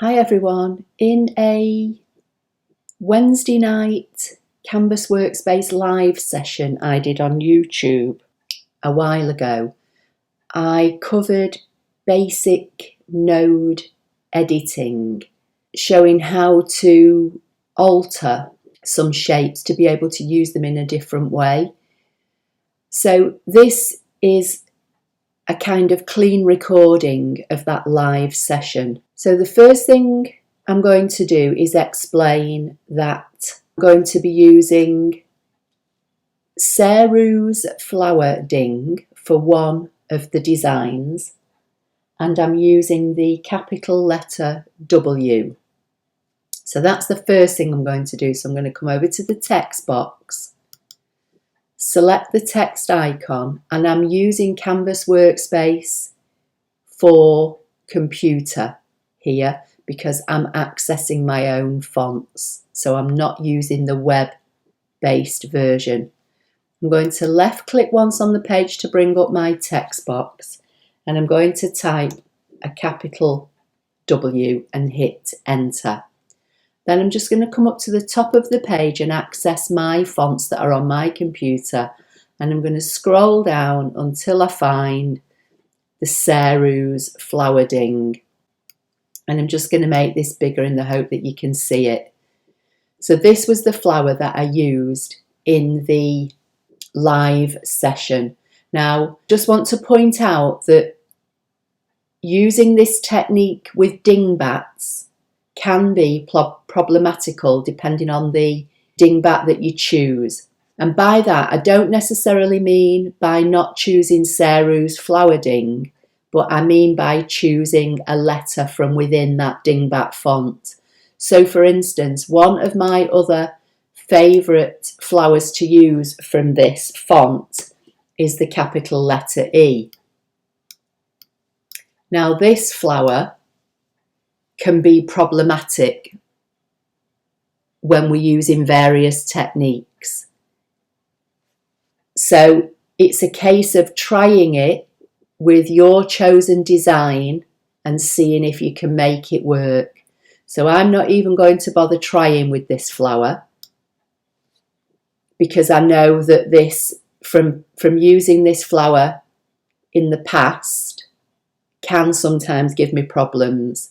Hi everyone. In a Wednesday night Canvas Workspace live session I did on YouTube a while ago, I covered basic node editing, showing how to alter some shapes to be able to use them in a different way. So this is a kind of clean recording of that live session. So the first thing I'm going to do is explain that I'm going to be using Seru's flower ding for one of the designs, and I'm using the capital letter W. So that's the first thing I'm going to do. So I'm going to come over to the text box, select the text icon, and I'm using Canvas Workspace for computer here because I'm accessing my own fonts. So I'm not using the web-based version. I'm going to left click once on the page to bring up my text box, and I'm going to type a capital W and hit enter. Then I'm just going to come up to the top of the page and access my fonts that are on my computer, and I'm going to scroll down until I find the Seru's flower ding, and I'm just going to make this bigger in the hope that you can see it. So this was the flower that I used in the live session. Now, just want to point out that using this technique with dingbats can be problematical depending on the dingbat that you choose. And by that, I don't necessarily mean by not choosing Seru's flower ding, but I mean by choosing a letter from within that dingbat font. So for instance, one of my other favourite flowers to use from this font is the capital letter E. Now this flower can be problematic when we're using various techniques. So it's a case of trying it with your chosen design and seeing if you can make it work. So I'm not even going to bother trying with this flower because I know that this, from using this flower in the past, can sometimes give me problems.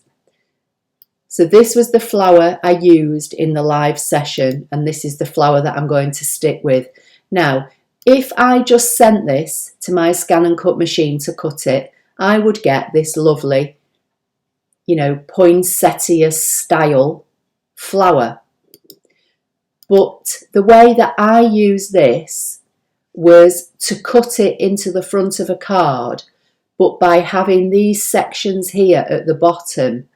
So this was the flower I used in the live session, and this is the flower that I'm going to stick with. Now, if I just sent this to my ScanNCut machine to cut it, I would get this lovely, poinsettia style flower. But the way that I used this was to cut it into the front of a card, but by having these sections here at the bottom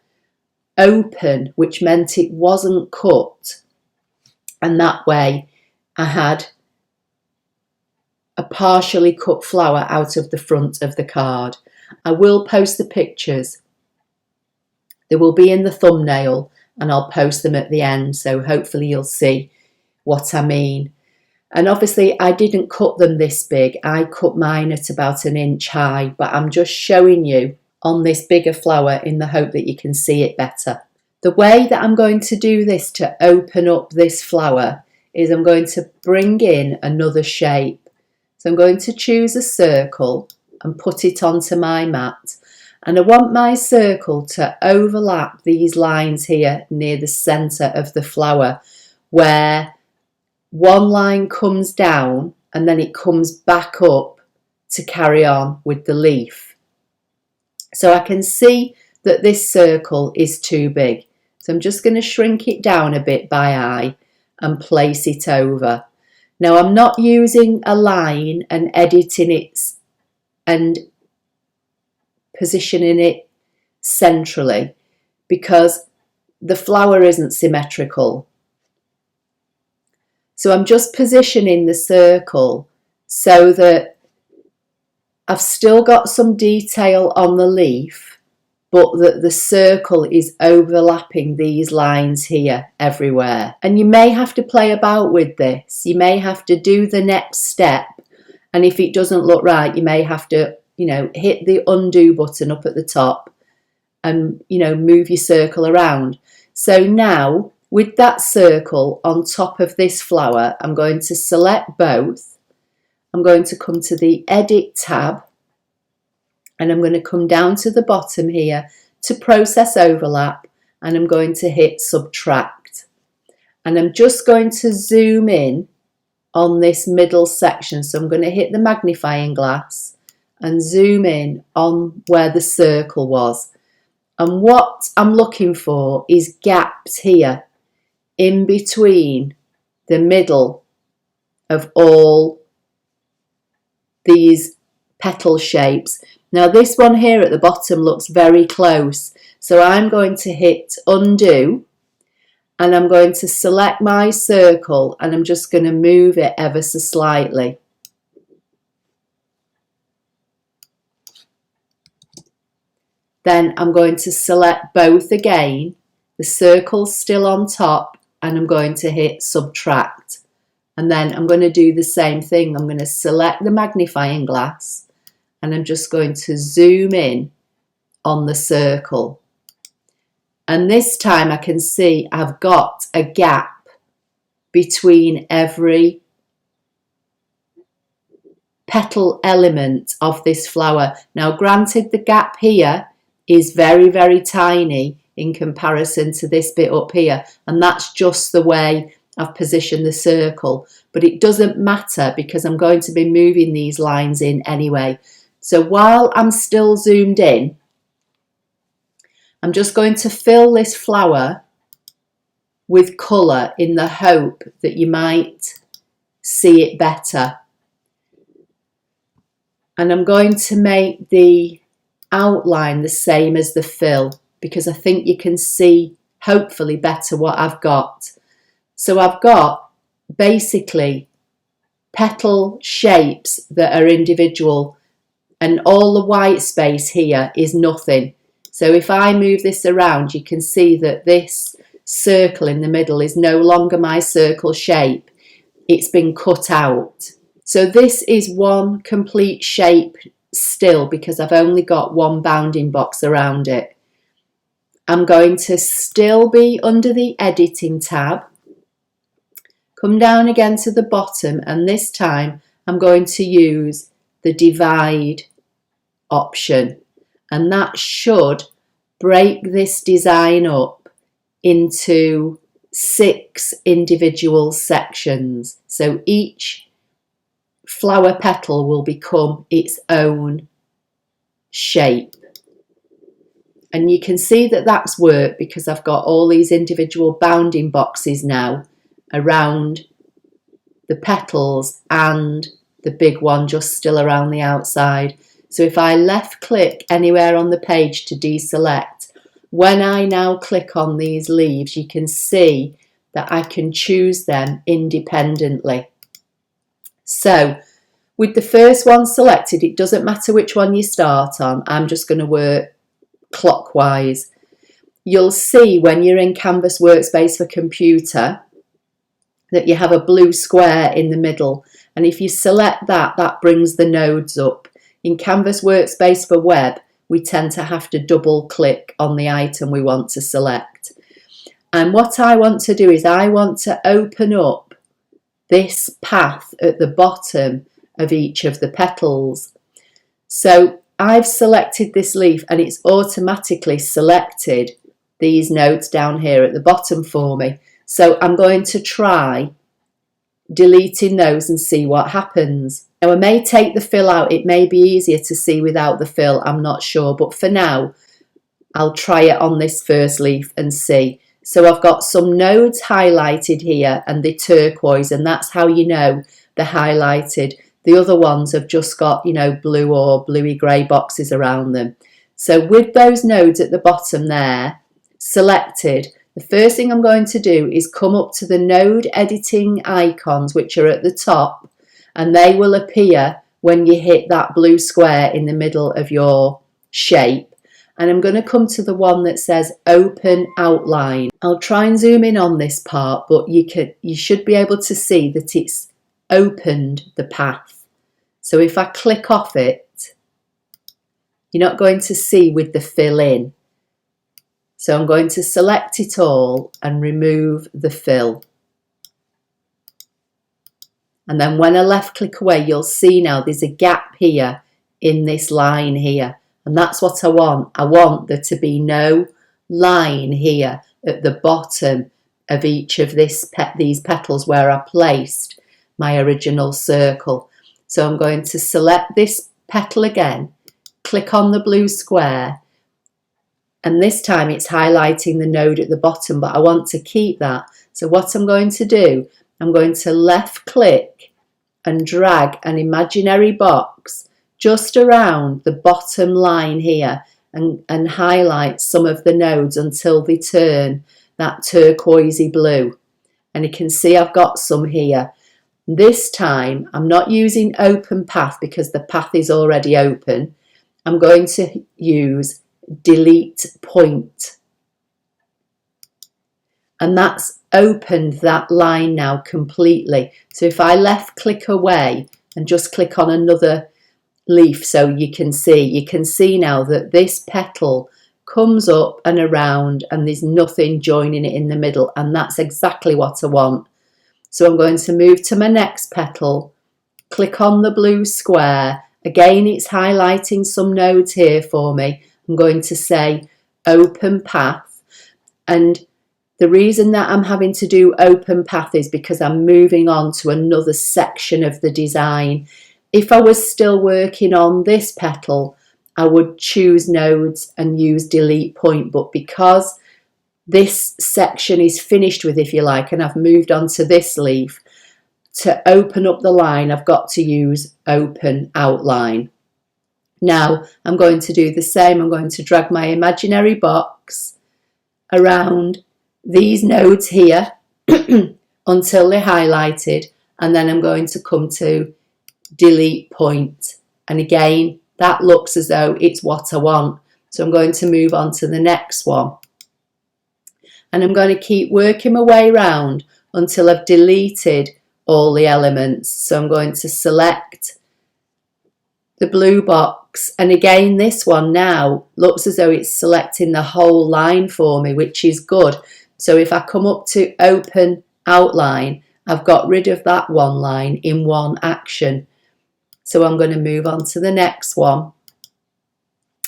open, which meant it wasn't cut, and that way I had a partially cut flower out of the front of the card. I will post the pictures. They will be in the thumbnail and I'll post them at the end, so hopefully you'll see what I mean. And obviously I didn't cut them this big, I cut mine at about 1 inch high, but I'm just showing you on this bigger flower in the hope that you can see it better. The way that I'm going to do this to open up this flower is I'm going to bring in another shape. So I'm going to choose a circle and put it onto my mat. And I want my circle to overlap these lines here near the centre of the flower, where one line comes down and then it comes back up to carry on with the leaf. So I can see that this circle is too big. So I'm just going to shrink it down a bit by eye and place it over. Now I'm not using a line and editing it and positioning it centrally because the flower isn't symmetrical. So I'm just positioning the circle so that I've still got some detail on the leaf, but that the circle is overlapping these lines here everywhere. And you may have to play about with this. You may have to do the next step, and if it doesn't look right, you may have to, hit the undo button up at the top and, you know, move your circle around. So now with that circle on top of this flower, I'm going to select both. I'm going to come to the Edit tab, and I'm going to come down to the bottom here to Process Overlap, and I'm going to hit Subtract. And I'm just going to zoom in on this middle section. So I'm going to hit the magnifying glass and zoom in on where the circle was. And what I'm looking for is gaps here in between the middle of all these petal shapes. Now this one here at the bottom looks very close, so I'm going to hit Undo, and I'm going to select my circle, and I'm just going to move it ever so slightly. Then I'm going to select both again, the circle's still on top, and I'm going to hit Subtract. And then I'm going to do the same thing. I'm going to select the magnifying glass, and I'm just going to zoom in on the circle. And this time I can see I've got a gap between every petal element of this flower. Now granted, the gap here is very, very tiny in comparison to this bit up here, and that's just the way I've positioned the circle, but it doesn't matter because I'm going to be moving these lines in anyway. So while I'm still zoomed in, I'm just going to fill this flower with colour in the hope that you might see it better. And I'm going to make the outline the same as the fill, because I think you can see hopefully better what I've got. So I've got basically petal shapes that are individual, and all the white space here is nothing. So if I move this around, you can see that this circle in the middle is no longer my circle shape. It's been cut out. So this is one complete shape still, because I've only got one bounding box around it. I'm going to still be under the Editing tab, come down again to the bottom, and this time I'm going to use the Divide option, and that should break this design up into 6 individual sections. So each flower petal will become its own shape. And you can see that that's worked because I've got all these individual bounding boxes now around the petals and the big one just still around the outside. So if I left click anywhere on the page to deselect, when I now click on these leaves, you can see that I can choose them independently. So with the first one selected, it doesn't matter which one you start on. I'm just going to work clockwise. You'll see when you're in Canvas Workspace for Computer that you have a blue square in the middle, and if you select that, that brings the nodes up. In Canvas Workspace for Web, we tend to have to double click on the item we want to select. And what I want to do is I want to open up this path at the bottom of each of the petals. So I've selected this leaf, and it's automatically selected these nodes down here at the bottom for me. So I'm going to try deleting those and see what happens. Now I may take the fill out, it may be easier to see without the fill, I'm not sure, but for now I'll try it on this first leaf and see. So I've got some nodes highlighted here and the turquoise, and that's how you know they're highlighted. The other ones have just got, you know, blue or bluey grey boxes around them. So with those nodes at the bottom there selected, the first thing I'm going to do is come up to the node editing icons, which are at the top, and they will appear when you hit that blue square in the middle of your shape. And I'm going to come to the one that says Open Outline. I'll try and zoom in on this part, but you should be able to see that it's opened the path. So if I click off it, you're not going to see with the fill in. So I'm going to select it all and remove the fill. And then when I left click away, you'll see now there's a gap here in this line here. And that's what I want. I want there to be no line here at the bottom of each of these petals where I placed my original circle. So I'm going to select this petal again, click on the blue square, and this time it's highlighting the node at the bottom, but I want to keep that. So what I'm going to do, I'm going to left click and drag an imaginary box just around the bottom line here and highlight some of the nodes until they turn that turquoisey blue. And you can see I've got some here. This time I'm not using open path because the path is already open. I'm going to use delete point. And that's opened that line now completely. So if I left click away and just click on another leaf so you can see now that this petal comes up and around and there's nothing joining it in the middle, and that's exactly what I want. So I'm going to move to my next petal, click on the blue square. Again, it's highlighting some nodes here for me. I'm going to say open path, and the reason that I'm having to do open path is because I'm moving on to another section of the design. If I was still working on this petal, I would choose nodes and use delete point, but because this section is finished with, if you like, and I've moved on to this leaf, to open up the line, I've got to use open outline. Now I'm going to do the same. I'm going to drag my imaginary box around these nodes here until they're highlighted, and then I'm going to come to delete point, and again that looks as though it's what I want. So I'm going to move on to the next one, and I'm going to keep working my way around until I've deleted all the elements. So I'm going to select the blue box, and again this one now looks as though it's selecting the whole line for me, which is good. So if I come up to open outline, I've got rid of that one line in one action. So I'm going to move on to the next one.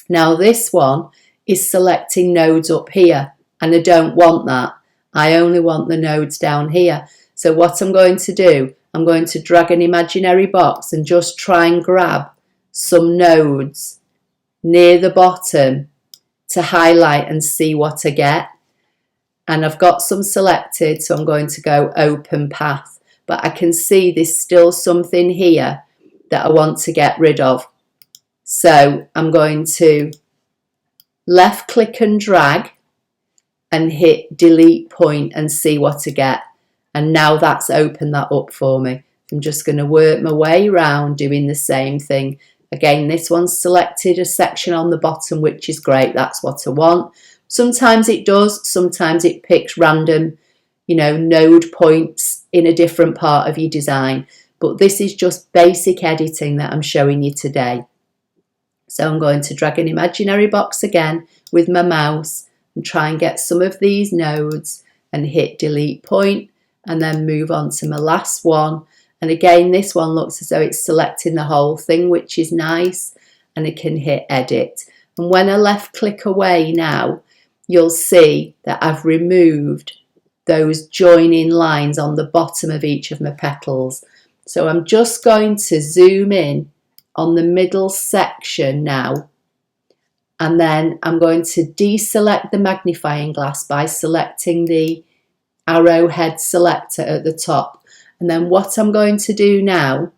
Now this one is selecting nodes up here, and I don't want that. I only want the nodes down here. So what I'm going to do, I'm going to drag an imaginary box and just try and grab some nodes near the bottom to highlight and see what I get. And I've got some selected, so I'm going to go open path, but I can see there's still something here that I want to get rid of. So I'm going to left click and drag and hit delete point and see what I get. And now that's opened that up for me. I'm just going to work my way around doing the same thing. Again, this one's selected a section on the bottom, which is great. That's what I want. Sometimes it does, sometimes it picks random, node points in a different part of your design. But this is just basic editing that I'm showing you today. So I'm going to drag an imaginary box again with my mouse and try and get some of these nodes and hit delete point, and then move on to my last one. And again, this one looks as though it's selecting the whole thing, which is nice, and I can hit edit. And when I left click away now, you'll see that I've removed those joining lines on the bottom of each of my petals. So I'm just going to zoom in on the middle section now, and then I'm going to deselect the magnifying glass by selecting the arrowhead selector at the top. And then what I'm going to do now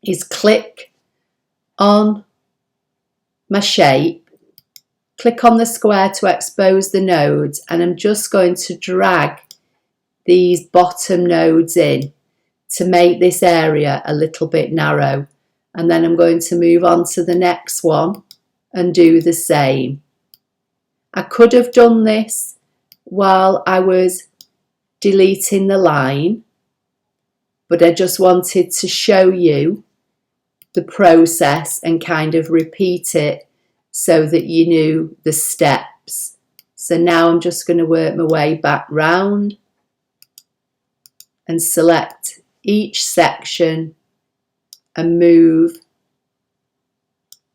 is click on my shape, click on the square to expose the nodes, and I'm just going to drag these bottom nodes in to make this area a little bit narrow. And then I'm going to move on to the next one and do the same. I could have done this while I was deleting the line, but I just wanted to show you the process and kind of repeat it so that you knew the steps. So now I'm just going to work my way back round and select each section and move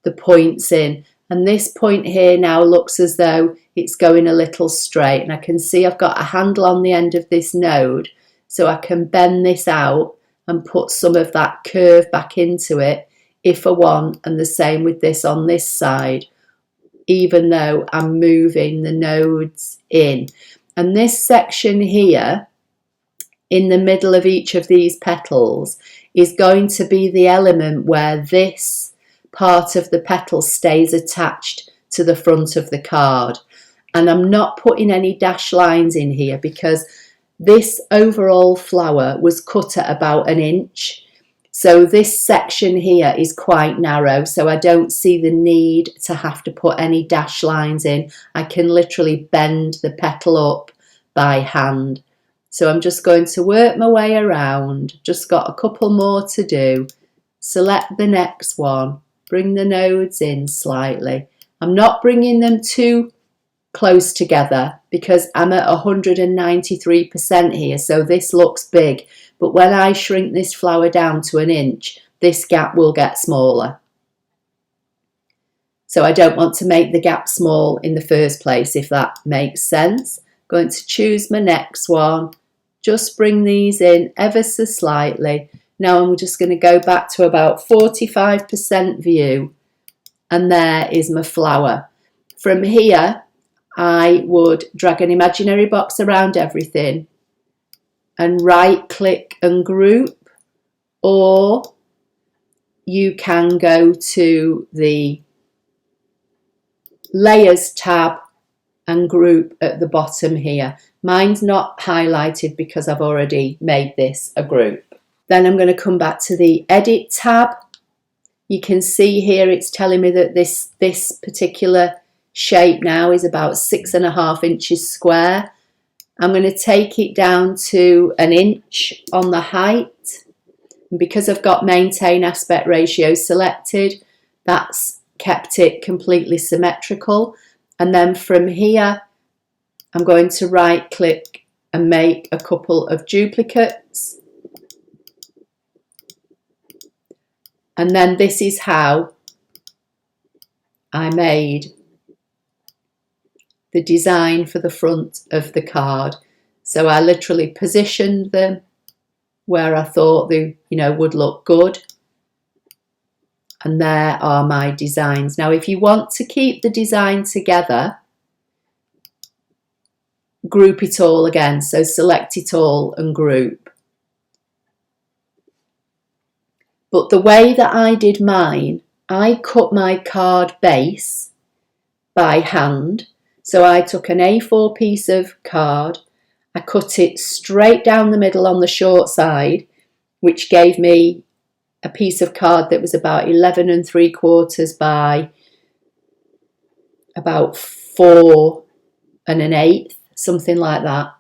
the points in. And this point here now looks as though it's going a little straight, and I can see I've got a handle on the end of this node, so I can bend this out and put some of that curve back into it if I want, and the same with this on this side, even though I'm moving the nodes in. And this section here in the middle of each of these petals is going to be the element where this part of the petal stays attached to the front of the card. And I'm not putting any dashed lines in here because this overall flower was cut at about 1 inch. So this section here is quite narrow, so I don't see the need to have to put any dashed lines in. I can literally bend the petal up by hand. So I'm just going to work my way around, just got a couple more to do. Select the next one, bring the nodes in slightly. I'm not bringing them too close together because I'm at 193% here, so this looks big. But when I shrink this flower down to 1 inch, this gap will get smaller. So I don't want to make the gap small in the first place, if that makes sense. I'm going to choose my next one, just bring these in ever so slightly. Now I'm just going to go back to about 45% view, and there is my flower. From here, I would drag an imaginary box around everything and right click and group, or you can go to the layers tab and group at the bottom here. Mine's not highlighted because I've already made this a group. Then I'm going to come back to the edit tab. You can see here it's telling me that this particular shape now is about 6.5 inches square. I'm going to take it down to 1 inch on the height. And because I've got maintain aspect ratio selected, that's kept it completely symmetrical. And then from here, I'm going to right click and make a couple of duplicates. And then this is how I made the design for the front of the card. So I literally positioned them where I thought they, would look good. And there are my designs. Now, if you want to keep the design together, group it all again. So select it all and group. But the way that I did mine, I cut my card base by hand. So I took an A4 piece of card, I cut it straight down the middle on the short side, which gave me a piece of card that was about 11 3/4 by about 4 1/8, something like that.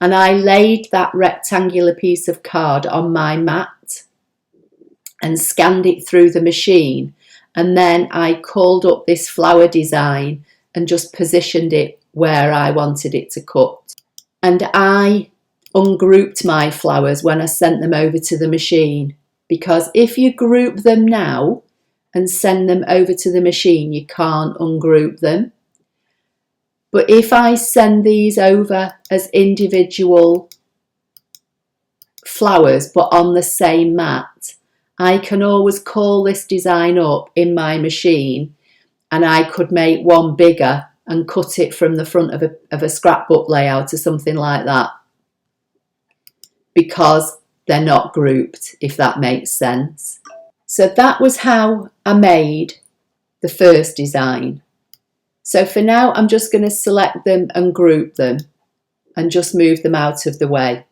And I laid that rectangular piece of card on my mat and scanned it through the machine. And then I called up this flower design and just positioned it where I wanted it to cut. And I ungrouped my flowers when I sent them over to the machine, because if you group them now and send them over to the machine, you can't ungroup them. But if I send these over as individual flowers but on the same mat, I can always call this design up in my machine, and I could make one bigger and cut it from the front of a scrapbook layout or something like that, because they're not grouped, if that makes sense. So that was how I made the first design. So for now, I'm just going to select them and group them and just move them out of the way.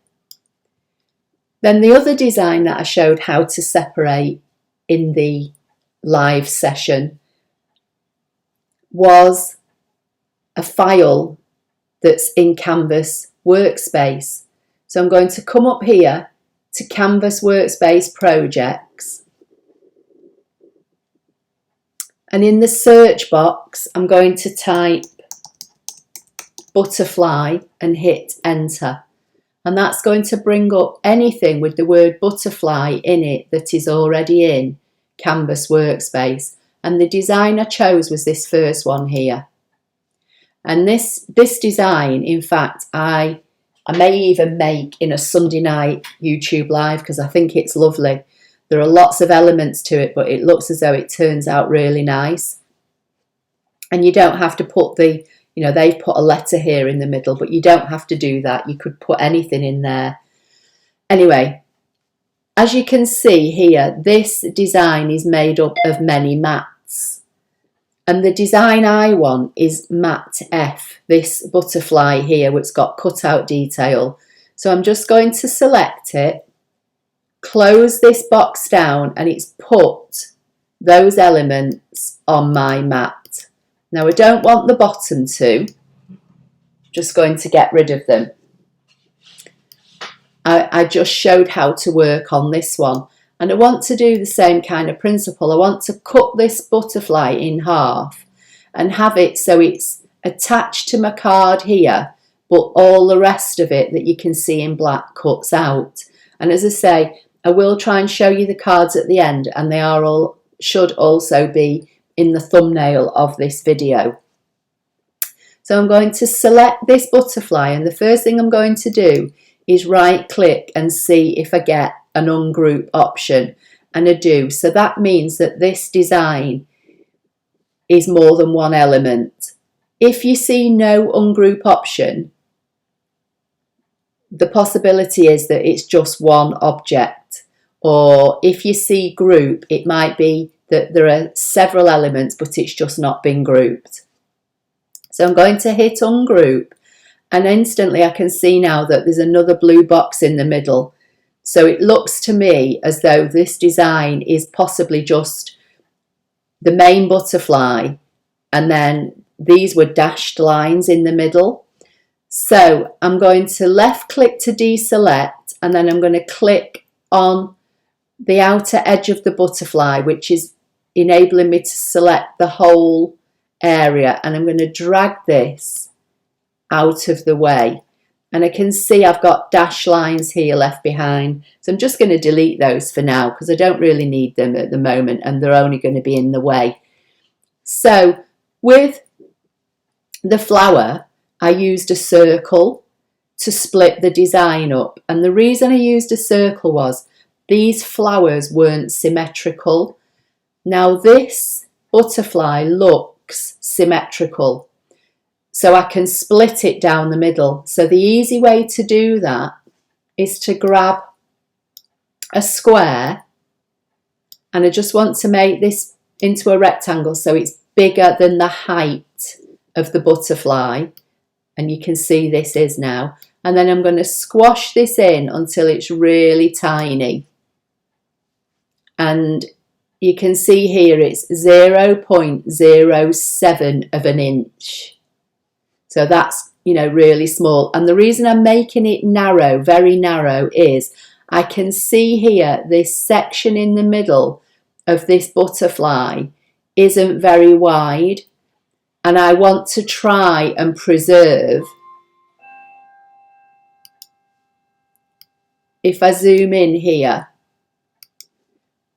Then the other design that I showed how to separate in the live session was a file that's in Canvas Workspace. So I'm going to come up here to Canvas Workspace Projects, and in the search box I'm going to type butterfly and hit enter. And that's going to bring up anything with the word butterfly in it that is already in Canvas Workspace. And the design I chose was this first one here. And this design, in fact, I may even make in a Sunday night YouTube live because I think it's lovely. There are lots of elements to it, but it looks as though it turns out really nice. And you don't have to put the, you know, they've put a letter here in the middle, but you don't have to do that. You could put anything in there. Anyway, as you can see here, this design is made up of many mats. And the design I want is mat F, this butterfly here, which got cutout detail. So I'm just going to select it, close this box down, and it's put those elements on my mat. Now I don't want the bottom two, just going to get rid of them. I just showed how to work on this one, and I want to do the same kind of principle. I want to cut this butterfly in half and have it so it's attached to my card here, but all the rest of it that you can see in black cuts out. And as I say, I will try and show you the cards at the end, and they are all should also be in the thumbnail of this video. So I'm going to select this butterfly, and the first thing I'm going to do is right click and see if I get an ungroup option, and I do. So that means that this design is more than one element. If you see no ungroup option, the possibility is that it's just one object, or if you see group, it might be that there are several elements but it's just not been grouped. So I'm going to hit ungroup, and instantly I can see now that there's another blue box in the middle. So it looks to me as though this design is possibly just the main butterfly, and then these were dashed lines in the middle. So I'm going to left click to deselect, and then I'm going to click on the outer edge of the butterfly, which is enabling me to select the whole area, and I'm going to drag this out of the way, and I can see I've got dash lines here left behind, so I'm just going to delete those for now because I don't really need them at the moment and they're only going to be in the way. So with the flower, I used a circle to split the design up, and the reason I used a circle was these flowers weren't symmetrical. Now this butterfly looks symmetrical, so I can split it down the middle. So the easy way to do that is to grab a square, and I just want to make this into a rectangle so it's bigger than the height of the butterfly, and you can see this is now. And then I'm going to squash this in until it's really tiny, and you can see here it's 0.07 of an inch. So that's, you know, really small. And the reason I'm making it narrow, very narrow, is I can see here this section in the middle of this butterfly isn't very wide, and I want to try and preserve. If I zoom in here,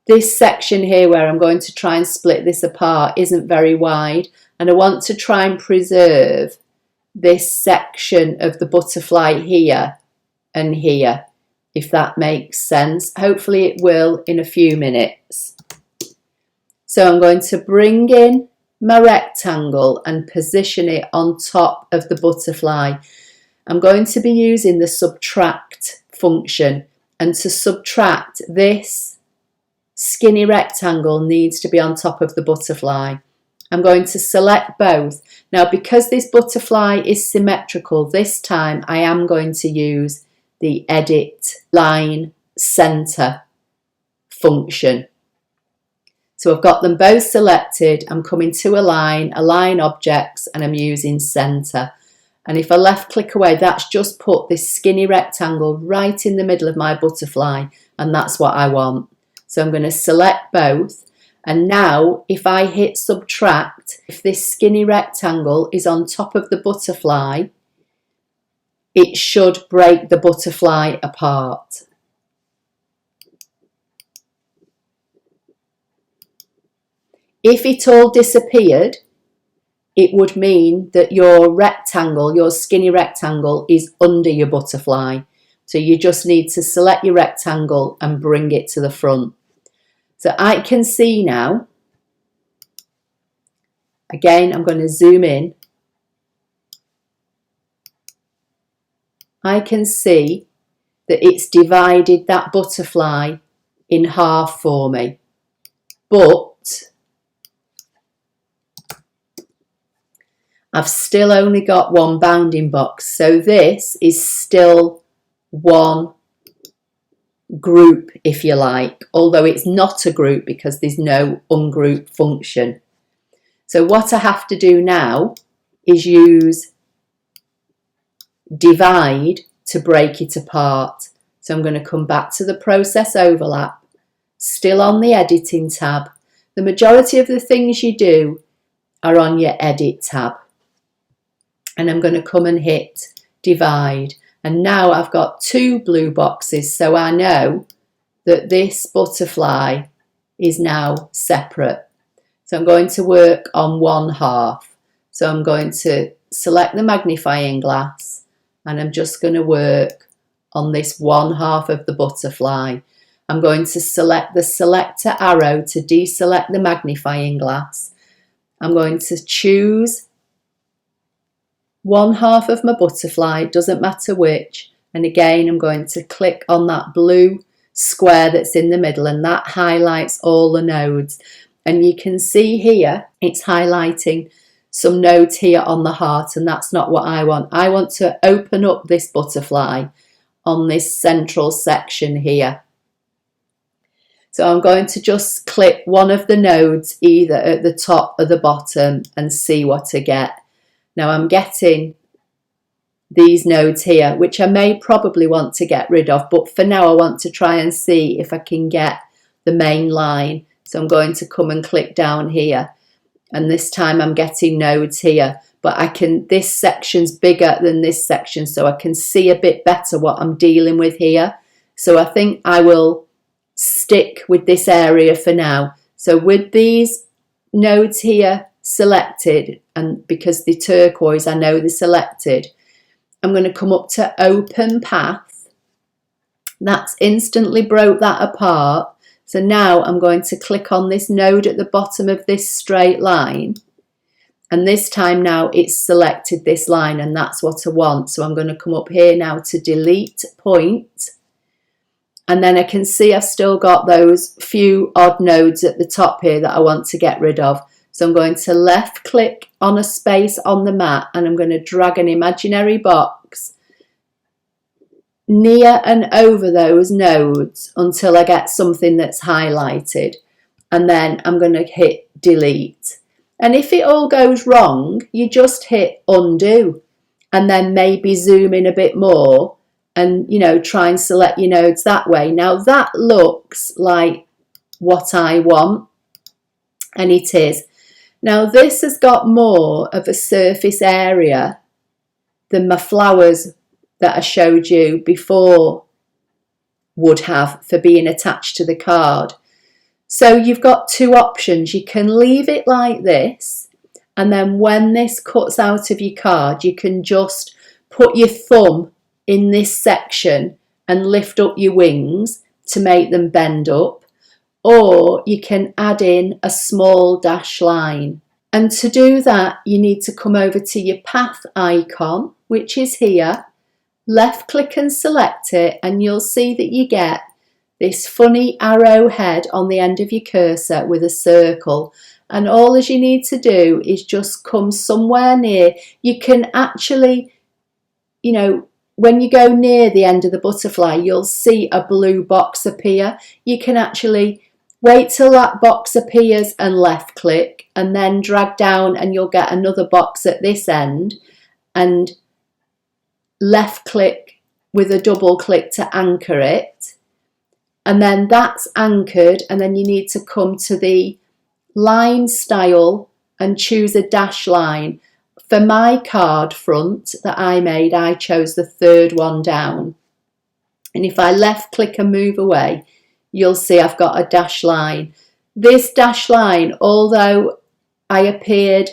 this section here where I'm going to try and split this apart isn't very wide, and I want to try and preserve this section of the butterfly here and here, if that makes sense. Hopefully it will in a few minutes. So I'm going to bring in my rectangle and position it on top of the butterfly. I'm going to be using the subtract function, and to subtract, this skinny rectangle needs to be on top of the butterfly. I'm going to select both. Now, because this butterfly is symmetrical, this time I am going to use the edit line center function. So I've got them both selected. I'm coming to align objects, and I'm using center. And if I left click away, that's just put this skinny rectangle right in the middle of my butterfly, and that's what I want. So I'm going to select both. And now if I hit subtract, if this skinny rectangle is on top of the butterfly, it should break the butterfly apart. If it all disappeared, it would mean that your rectangle, your skinny rectangle, is under your butterfly. So you just need to select your rectangle and bring it to the front. So I can see now, again, I'm going to zoom in. I can see that it's divided that butterfly in half for me. But I've still only got one bounding box. So this is still one group, if you like, although it's not a group because there's no ungroup function. So what I have to do now is use divide to break it apart. So I'm going to come back to the process overlap, still on the editing tab. The majority of the things you do are on your edit tab. And I'm going to come and hit divide. And now I've got two blue boxes, so I know that this butterfly is now separate. So I'm going to work on one half. So I'm going to select the magnifying glass and I'm just going to work on this one half of the butterfly. I'm going to select the selector arrow to deselect the magnifying glass. I'm going to choose one half of my butterfly, doesn't matter which, and again I'm going to click on that blue square that's in the middle, and that highlights all the nodes. And you can see here it's highlighting some nodes here on the heart, and that's not what I want. I want to open up this butterfly on this central section here. So I'm going to just click one of the nodes either at the top or the bottom and see what I get. Now I'm getting these nodes here, which I may probably want to get rid of, but for now I want to try and see if I can get the main line. So I'm going to come and click down here, and this time I'm getting nodes here, but this section's bigger than this section, so I can see a bit better what I'm dealing with here. So I think I will stick with this area for now. So with these nodes here selected, and because the turquoise I know they're selected, I'm going to come up to open path. That's instantly broke that apart. So now I'm going to click on this node at the bottom of this straight line, and this time now it's selected this line, and that's what I want. So I'm going to come up here now to delete point, and then I can see I've still got those few odd nodes at the top here that I want to get rid of. So I'm going to left click on a space on the mat, and I'm going to drag an imaginary box near and over those nodes until I get something that's highlighted, and then I'm going to hit delete. And if it all goes wrong, you just hit undo and then maybe zoom in a bit more and try and select your nodes that way. Now that looks like what I want, and it is. Now this has got more of a surface area than my flowers that I showed you before would have for being attached to the card. So you've got two options. You can leave it like this, and then when this cuts out of your card, you can just put your thumb in this section and lift up your wings to make them bend up. Or you can add in a small dash line. And to do that, you need to come over to your path icon, which is here, left click and select it, and you'll see that you get this funny arrow head on the end of your cursor with a circle. And all as you need to do is just come somewhere near. You can actually, when you go near the end of the butterfly, you'll see a blue box appear. You can actually wait till that box appears and left click, and then drag down and you'll get another box at this end, and left click with a double click to anchor it. And then that's anchored, and then you need to come to the line style and choose a dash line. for my card front that I made, I chose the third one down. And if I left click and move away, you'll see I've got a dashed line. This dashed line, although I appeared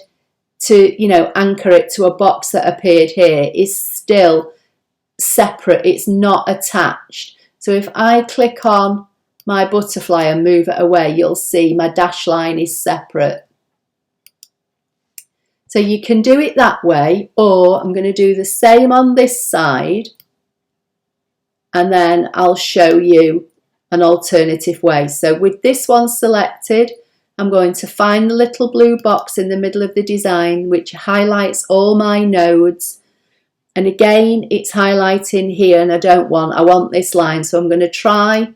to, anchor it to a box that appeared here, is still separate. It's not attached. So if I click on my butterfly and move it away, you'll see my dashed line is separate. So you can do it that way, or I'm going to do the same on this side, and then I'll show you an alternative way. So with this one selected, I'm going to find the little blue box in the middle of the design, which highlights all my nodes. And again, it's highlighting here, and I want this line. So I'm going to try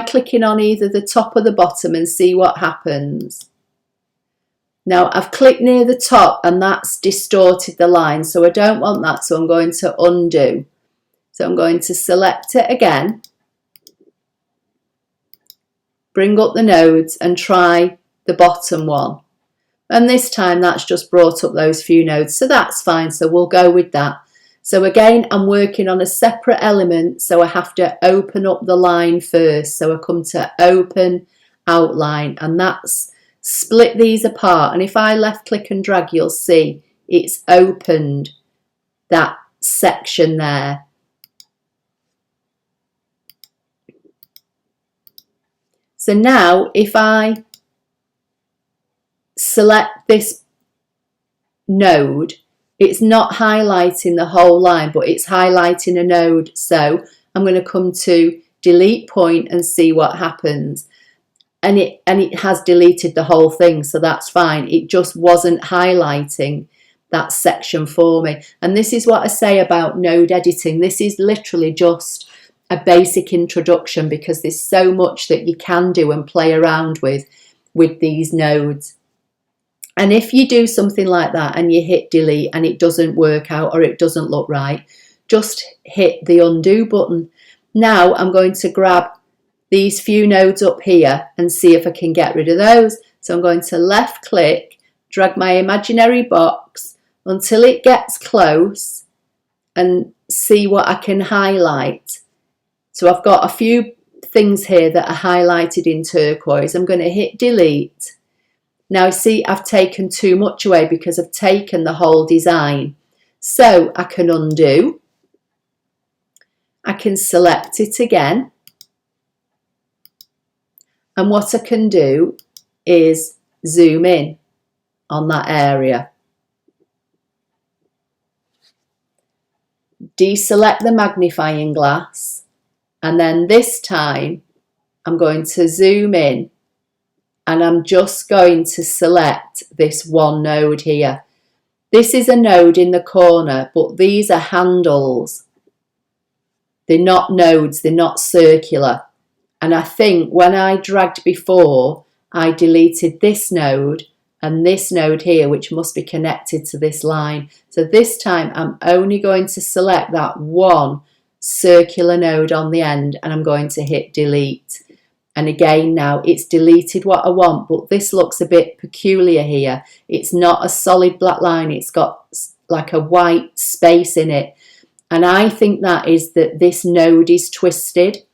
clicking on either the top or the bottom and see what happens. Now I've clicked near the top and that's distorted the line, so I don't want that, so I'm going to undo. So I'm going to select it again, bring up the nodes and try the bottom one. And this time that's just brought up those few nodes, so that's fine, so we'll go with that. So again, I'm working on a separate element, so I have to open up the line first. So I come to open, outline, and that's split these apart. And if I left click and drag, you'll see it's opened that section there. So now if I select this node, it's not highlighting the whole line, but it's highlighting a node. So I'm going to come to delete point and see what happens. And it has deleted the whole thing, so that's fine. It just wasn't highlighting that section for me. And this is what I say about node editing. This is literally just a basic introduction, because there's so much that you can do and play around with these nodes. And if you do something like that and you hit delete and it doesn't work out or it doesn't look right, just hit the undo button. Now I'm going to grab these few nodes up here and see if I can get rid of those. So I'm going to left click, drag my imaginary box until it gets close and see what I can highlight. So I've got a few things here that are highlighted in turquoise. I'm going to hit delete. Now see, I've taken too much away because I've taken the whole design. So I can undo. I can select it again. And what I can do is zoom in on that area. Deselect the magnifying glass. And then this time I'm going to zoom in. And I'm just going to select this one node here. This is a node in the corner, but these are handles. They're not nodes, they're not circular. And I think when I dragged before, I deleted this node and this node here, which must be connected to this line. So this time I'm only going to select that one circular node on the end, and I'm going to hit delete. And again, now it's deleted what I want, but this looks a bit peculiar here. It's not a solid black line. It's got like a white space in it. And I think that is that this node is twisted.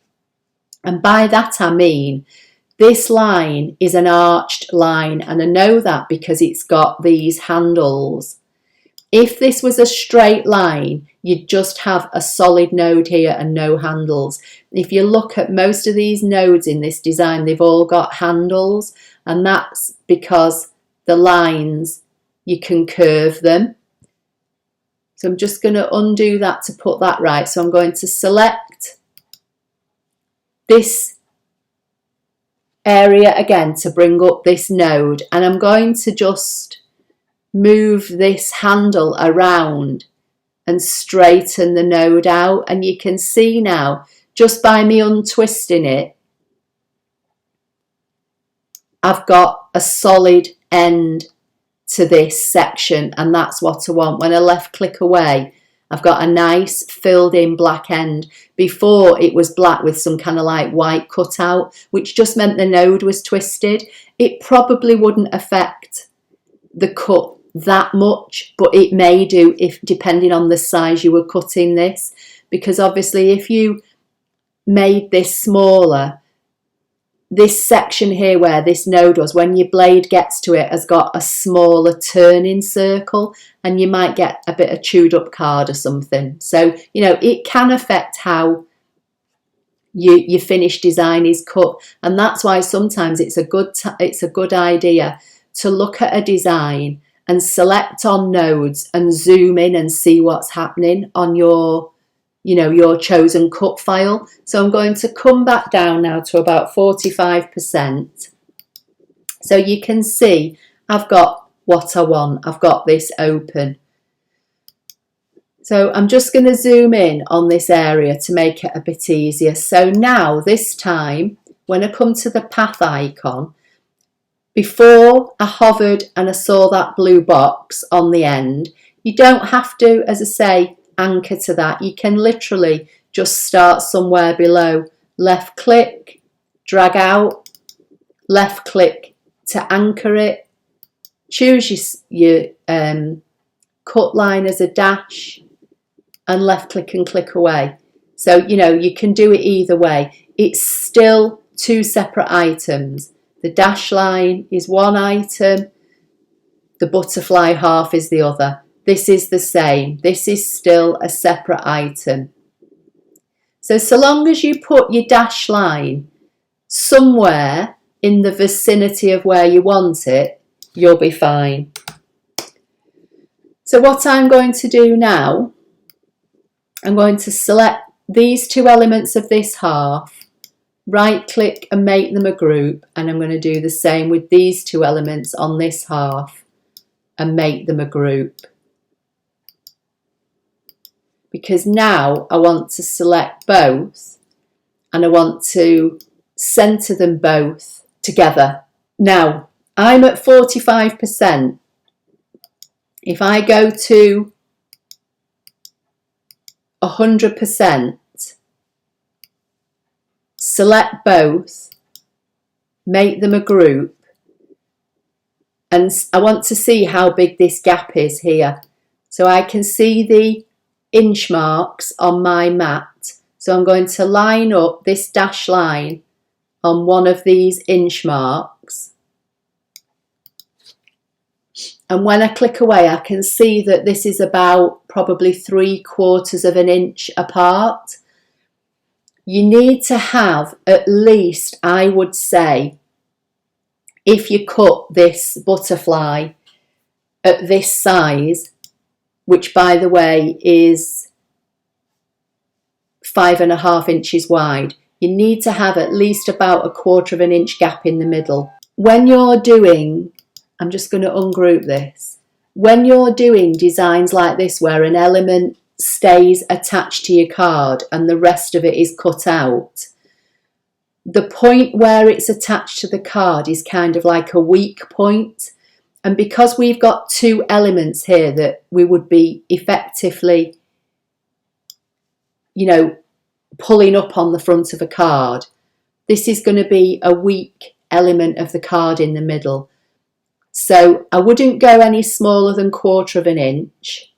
And by that I mean, this line is an arched line. And I know that because it's got these handles. If this was a straight line, you'd just have a solid node here and no handles. If you look at most of these nodes in this design, they've all got handles, and that's because the lines, you can curve them. So I'm just going to undo that to put that right. So I'm going to select this area again to bring up this node, and I'm going to just move this handle around and straighten the node out. And you can see now, just by me untwisting it, I've got a solid end to this section, and that's what I want. When I left click away, I've got a nice filled in black end. Before it was black with some kind of like white cutout, which just meant the node was twisted. It probably wouldn't affect the cut that much, but it may do if depending on the size you were cutting this, because obviously if you made this smaller, this section here where this node was, when your blade gets to it, has got a smaller turning circle, and you might get a bit of chewed up card or something. So, you know, it can affect how your finished design is cut, and that's why sometimes it's a good idea to look at a design and select on nodes and zoom in and see what's happening on your, you know, your chosen cut file. So I'm going to come back down now to about 45%. So you can see I've got what I want. I've got this open. So I'm just going to zoom in on this area to make it a bit easier. So now this time, when I come to the path icon, before I hovered and I saw that blue box on the end, you don't have to, as I say, anchor to that. You can literally just start somewhere below. Left click, drag out, left click to anchor it. Choose your cut line as a dash and left click and click away. So, you know, you can do it either way. It's still two separate items. The dash line is one item, the butterfly half is the other. This is the same. This is still a separate item. So long as you put your dash line somewhere in the vicinity of where you want it, you'll be fine. So what I'm going to do now, I'm going to select these two elements of this half, right click and make them a group, and I'm going to do the same with these two elements on this half and make them a group. Because now I want to select both and I want to center them both together. Now I'm at 45%. If I go to 100%, select both, make them a group, and I want to see how big this gap is here. So I can see the inch marks on my mat. So I'm going to line up this dash line on one of these inch marks. And when I click away, I can see that this is about probably 3/4 of an inch apart. You need to have at least, I would say, if you cut this butterfly at this size, which by the way is 5.5 inches wide, you need to have at least about 1/4 of an inch gap in the middle. When you're doing, I'm just going to ungroup this. When you're doing designs like this where an element stays attached to your card and the rest of it is cut out, the point where it's attached to the card is kind of like a weak point. And because we've got two elements here that we would be effectively, you know, pulling up on the front of a card, this is going to be a weak element of the card in the middle. So I wouldn't go any smaller than 1/4 of an inch.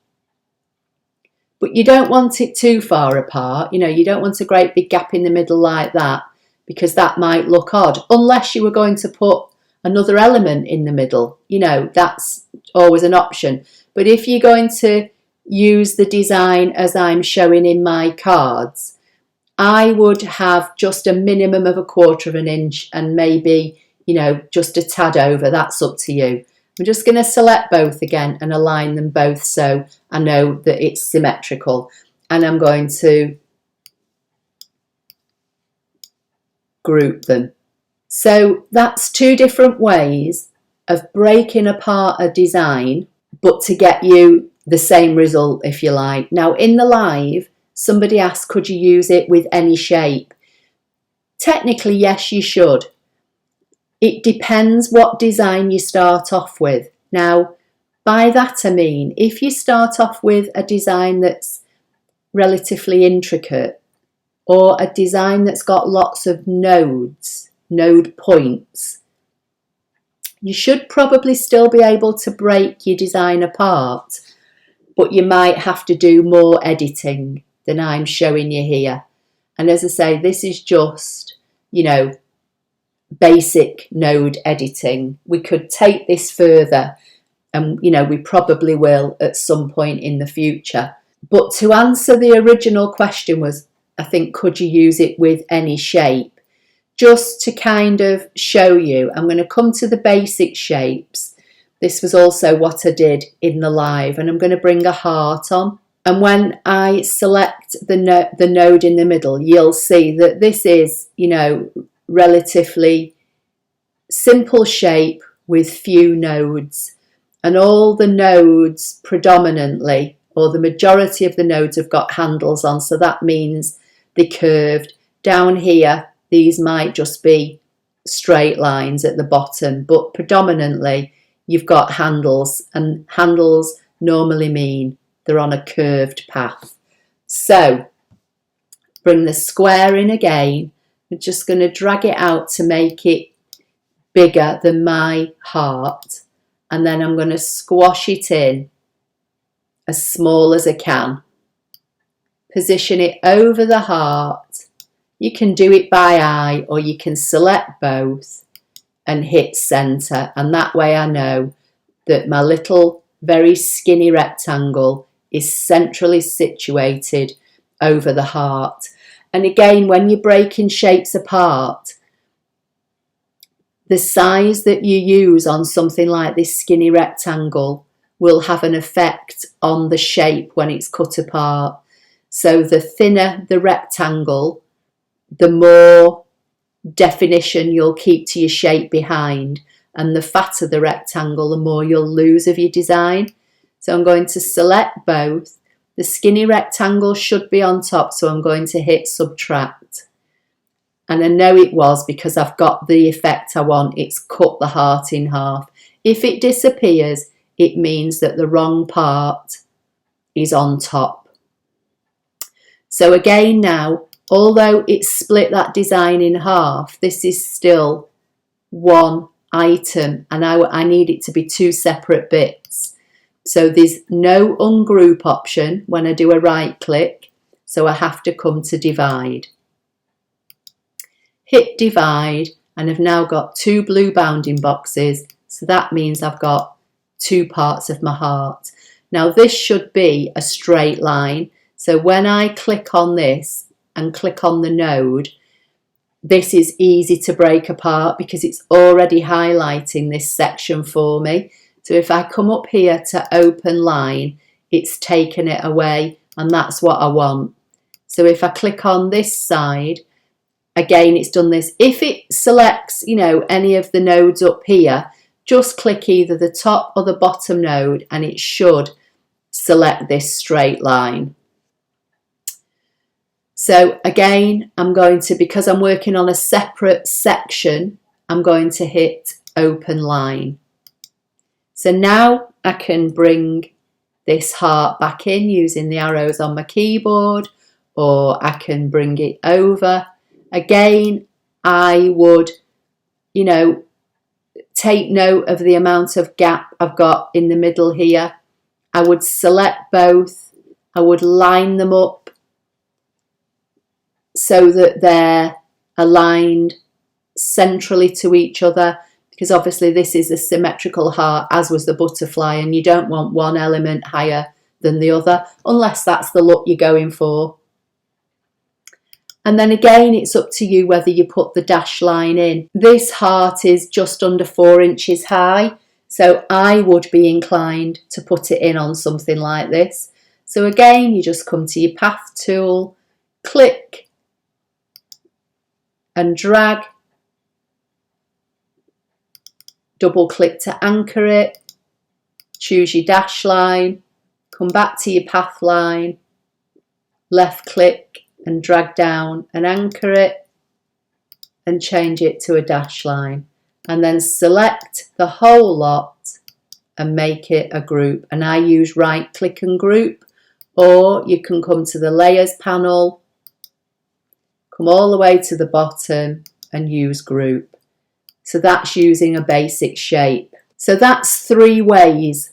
But you don't want it too far apart. You know, you don't want a great big gap in the middle like that, because that might look odd, unless you were going to put another element in the middle. You know, that's always an option. But if you're going to use the design as I'm showing in my cards, I would have just a minimum of 1/4 of an inch and maybe, you know, just a tad over. That's up to you. I'm just going to select both again and align them both so I know that it's symmetrical. And I'm going to group them. So that's two different ways of breaking apart a design, but to get you the same result, if you like. Now in the live, somebody asked, could you use it with any shape? Technically, yes, you should. It depends what design you start off with. Now, By that I mean, if you start off with a design that's relatively intricate, or a design that's got lots of nodes, node points, you should probably still be able to break your design apart, but you might have to do more editing than I'm showing you here. And as I say, this is just, you know, basic node editing. We could take this further, and you know, we probably will at some point in the future. But to answer the original question was, I think, could you use it with any shape? Just to kind of show you, I'm going to come to the basic shapes. This was also what I did in the live, and I'm going to bring a heart on. And when I select the node in the middle, you'll see that this is, you know, relatively simple shape with few nodes. And all the nodes predominantly, or the majority of the nodes, have got handles on. So that means they're curved. Down here, these might just be straight lines at the bottom, but predominantly you've got handles, and handles normally mean they're on a curved path. So bring the square in again. We're just going to drag it out to make it bigger than my heart, and then I'm going to squash it in as small as I can. Position it over the heart. You can do it by eye, or you can select both and hit center, and that way I know that my little very skinny rectangle is centrally situated over the heart. And again, when you're breaking shapes apart, the size that you use on something like this skinny rectangle will have an effect on the shape when it's cut apart. So the thinner the rectangle, the more definition you'll keep to your shape behind, and the fatter the rectangle, the more you'll lose of your design. So I'm going to select both. The skinny rectangle should be on top, so I'm going to hit subtract. And I know it was because I've got the effect I want. It's cut the heart in half. If it disappears, it means that the wrong part is on top. So again now, although it's split that design in half, this is still one item, and I need it to be two separate bits. So there's no ungroup option when I do a right click, so I have to come to divide. Hit divide, and I've now got two blue bounding boxes, so that means I've got two parts of my heart. Now this should be a straight line, so when I click on this and click on the node, this is easy to break apart because it's already highlighting this section for me. So if I come up here to open line, it's taken it away, and that's what I want. So if I click on this side, again, it's done this. If it selects, you know, any of the nodes up here, just click either the top or the bottom node, and it should select this straight line. So again, I'm going to, because I'm working on a separate section, I'm going to hit open line. So now I can bring this heart back in using the arrows on my keyboard, or I can bring it over. Again, I would, you know, take note of the amount of gap I've got in the middle here. I would select both. I would line them up so that they're aligned centrally to each other, because obviously this is a symmetrical heart, as was the butterfly, and you don't want one element higher than the other unless that's the look you're going for. And then again, it's up to you whether you put the dash line in. This heart is just under 4 inches high, so I would be inclined to put it in on something like this. So again, you just come to your path tool, click and drag, double click to anchor it, choose your dash line, come back to your path line, left click and drag down and anchor it and change it to a dash line, and then select the whole lot and make it a group. And I use right click and group, or you can come to the layers panel, come all the way to the bottom and use group. So that's using a basic shape. So that's 3 ways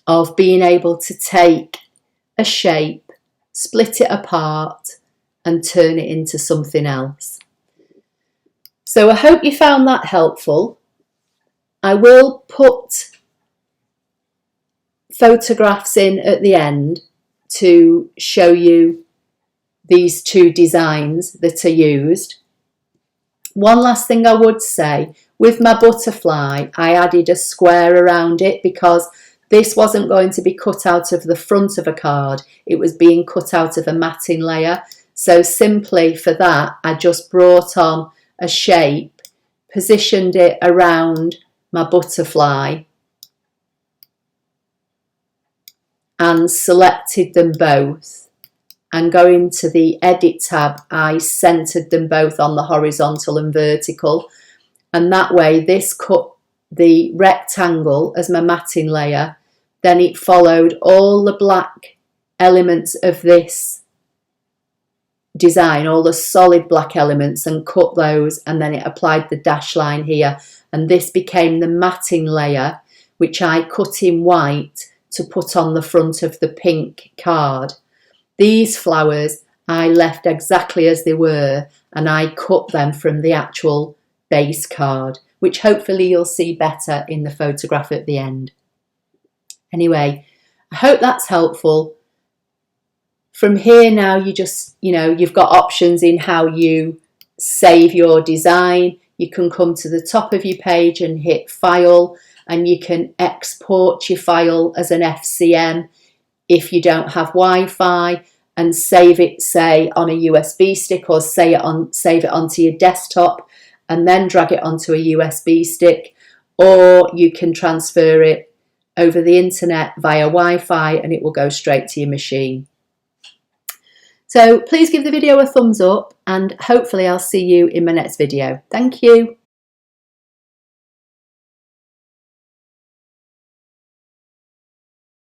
of being able to take a shape, split it apart and turn it into something else. So I hope you found that helpful. I will put photographs in at the end to show you these 2 designs that are used. One last thing I would say, with my butterfly, I added a square around it because this wasn't going to be cut out of the front of a card. It was being cut out of a matting layer. So simply for that, I just brought on a shape, positioned it around my butterfly and selected them both. And going to the edit tab, I centered them both on the horizontal and vertical. And that way this cut the rectangle as my matting layer. Then it followed all the black elements of this design, all the solid black elements, and cut those, and then it applied the dash line here, and this became the matting layer, which I cut in white to put on the front of the pink card. These flowers I left exactly as they were, and I cut them from the actual base card, which hopefully you'll see better in the photograph at the end. Anyway, I hope that's helpful. From here now, you just, you've got options in how you save your design. You can come to the top of your page and hit File, and you can export your file as an FCM if you don't have Wi-Fi, and save it, say, on a USB stick, or save it onto your desktop and then drag it onto a USB stick, or you can transfer it over the internet via Wi-Fi and it will go straight to your machine. So please give the video a thumbs up, and hopefully I'll see you in my next video. Thank you.